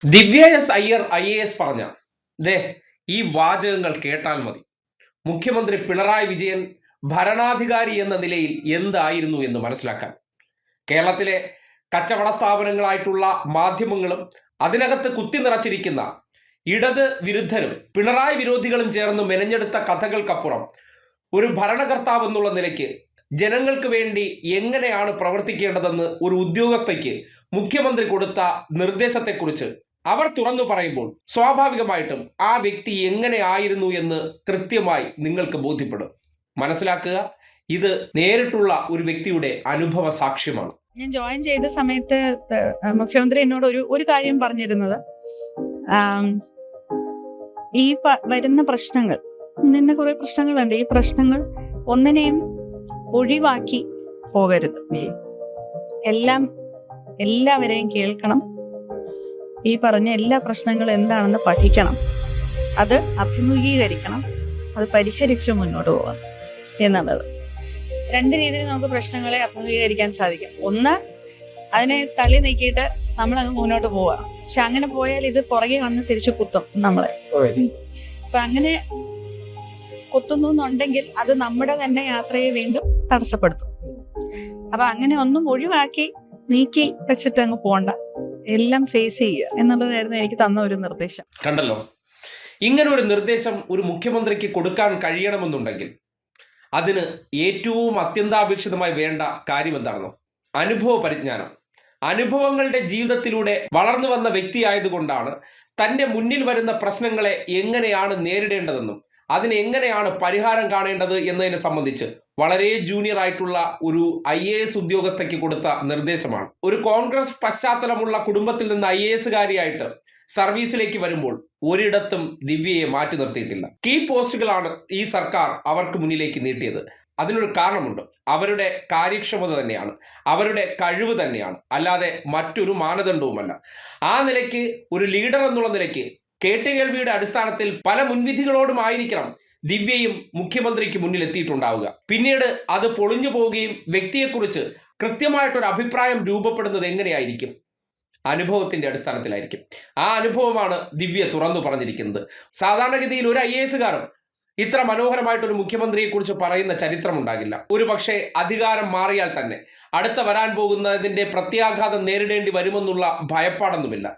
ദിവ്യ S Iyer IAS പറഞ്ഞ ദേ ഈ വാചകങ്ങൾ കേട്ടാൽ മതി. മുഖ്യമന്ത്രി പിണറായി വിജയൻ ഭരണാധികാരി എന്ന നിലയിൽ എന്തായിരുന്നു എന്ന് മനസ്സിലാക്കാൻ. കേരളത്തിലെ കച്ചവട സ്ഥാപനങ്ങളായിട്ടുള്ള മാധ്യമങ്ങളും അതിനകത്ത് കുത്തി നിറച്ചിരിക്കുന്ന ഇടത് വിരുദ്ധരും പിണറായി വിരോധികളും ചേർന്ന് മെനഞ്ഞെടുത്ത കഥകൾക്കപ്പുറം ഒരു ഭരണകർത്താവ് എന്നുള്ള നിലയ്ക്ക് ജനങ്ങൾക്ക് വേണ്ടി എങ്ങനെയാണ് പ്രവർത്തിക്കേണ്ടതെന്ന് ഒരു ഉദ്യോഗസ്ഥയ്ക്ക് മുഖ്യമന്ത്രി കൊടുത്ത നിർദ്ദേശത്തെക്കുറിച്ച് അവർ തുറന്നു പറയുമ്പോൾ സ്വാഭാവികമായിട്ടും ആ വ്യക്തി എങ്ങനെ ആയിരുന്നു എന്ന് കൃത്യമായി നിങ്ങൾക്ക് ബോധ്യപ്പെടും. മനസ്സിലാക്കുക, ഇത് നേരിട്ടുള്ള ഒരു വ്യക്തിയുടെ അനുഭവ സാക്ഷ്യമാണ്. ഞാൻ ജോയിൻ ചെയ്ത സമയത്ത് മുഖ്യമന്ത്രി എന്നോട് ഒരു കാര്യം പറഞ്ഞിരുന്നത്, ഈ വരുന്ന പ്രശ്നങ്ങൾ, ഇന്ന കുറെ പ്രശ്നങ്ങളുണ്ട്, ഈ പ്രശ്നങ്ങൾ ഒന്നിനെയും ഒഴിവാക്കി പോകരുത്, എല്ലാവരെയും കേൾക്കണം, ഈ പറഞ്ഞ എല്ലാ പ്രശ്നങ്ങളും എന്താണെന്ന് പഠിക്കണം, അത് അഭിമുഖീകരിക്കണം, അത് പരിഹരിച്ച് മുന്നോട്ട് പോകണം എന്നുള്ളത്. രണ്ട് രീതിയിൽ നമുക്ക് പ്രശ്നങ്ങളെ അഭിമുഖീകരിക്കാൻ സാധിക്കും. ഒന്ന്, അതിനെ തള്ളി നീക്കിയിട്ട് നമ്മളങ്ങ് മുന്നോട്ട് പോവുക. പക്ഷെ അങ്ങനെ പോയാൽ ഇത് പുറകെ വന്ന് തിരിച്ചു കുത്തും നമ്മളെ. അപ്പൊ അങ്ങനെ കുത്തുന്നു എന്നുണ്ടെങ്കിൽ അത് നമ്മുടെ തന്നെ യാത്രയെ വീണ്ടും തടസ്സപ്പെടുത്തും. അപ്പൊ അങ്ങനെ ഒന്നും ഒഴിവാക്കി നീക്കി വെച്ചിട്ട് അങ്ങ് പോണ്ട, എല്ലാം ഫേസ് ചെയ്യുക എന്നുള്ളതായിരുന്നു എനിക്ക് തന്ന ഒരു നിർദ്ദേശം. കണ്ടല്ലോ, ഇങ്ങനെ ഒരു നിർദ്ദേശം ഒരു മുഖ്യമന്ത്രിക്ക് കൊടുക്കാൻ കഴിയണമെന്നുണ്ടെങ്കിൽ അതിന് ഏറ്റവും അത്യന്താപേക്ഷിതമായി വേണ്ട കാര്യം എന്താണെന്നോ? അനുഭവ പരിജ്ഞാനം. അനുഭവങ്ങളുടെ ജീവിതത്തിലൂടെ വളർന്നു വന്ന വ്യക്തിയായതുകൊണ്ടാണ് തൻ്റെ മുന്നിൽ വരുന്ന പ്രശ്നങ്ങളെ എങ്ങനെയാണ് നേരിടേണ്ടതെന്നും അതിന് എങ്ങനെയാണ് പരിഹാരം കാണേണ്ടത് എന്നതിനെ സംബന്ധിച്ച് വളരെ ജൂനിയർ ആയിട്ടുള്ള ഒരു IAS ഉദ്യോഗസ്ഥയ്ക്ക് കൊടുത്ത നിർദ്ദേശമാണ്. ഒരു കോൺഗ്രസ് പശ്ചാത്തലമുള്ള കുടുംബത്തിൽ നിന്ന് IASകാരിയായിട്ട് സർവീസിലേക്ക് വരുമ്പോൾ ഒരിടത്തും ദിവ്യയെ മാറ്റി നിർത്തിയിട്ടില്ല. കീ പോസ്റ്റുകളാണ് ഈ സർക്കാർ അവർക്ക് മുന്നിലേക്ക് നീട്ടിയത്. അതിനൊരു കാരണമുണ്ട്. അവരുടെ കാര്യക്ഷമത തന്നെയാണ്, അവരുടെ കഴിവ് തന്നെയാണ്, അല്ലാതെ മറ്റൊരു മാനദണ്ഡവുമല്ല. ആ നിലയ്ക്ക് ഒരു ലീഡർ എന്നുള്ള നിലയ്ക്ക് കേട്ടുകേൾവിയുടെ അടിസ്ഥാനത്തിൽ പല മുൻവിധികളോടും ആയിരിക്കണം ദിവ്യയും മുഖ്യമന്ത്രിക്ക് മുന്നിൽ എത്തിയിട്ടുണ്ടാവുക. പിന്നീട് അത് പൊളിഞ്ഞു പോവുകയും വ്യക്തിയെക്കുറിച്ച് കൃത്യമായിട്ടൊരു അഭിപ്രായം രൂപപ്പെടുന്നത് എങ്ങനെയായിരിക്കും? അനുഭവത്തിന്റെ അടിസ്ഥാനത്തിലായിരിക്കും. ആ അനുഭവമാണ് ദിവ്യ തുറന്നു പറഞ്ഞിരിക്കുന്നത്. സാധാരണഗതിയിൽ ഒരു IASകാരൻ ഇത്ര മനോഹരമായിട്ടൊരു മുഖ്യമന്ത്രിയെ കുറിച്ച് പറയുന്ന ചരിത്രം ഉണ്ടാകില്ല. ഒരു പക്ഷേ അധികാരം മാറിയാൽ തന്നെ അടുത്ത വരാൻ പോകുന്നതിന്റെ പ്രത്യാഘാതം നേരിടേണ്ടി വരുമെന്നുള്ള ഭയപ്പാടൊന്നുമില്ല.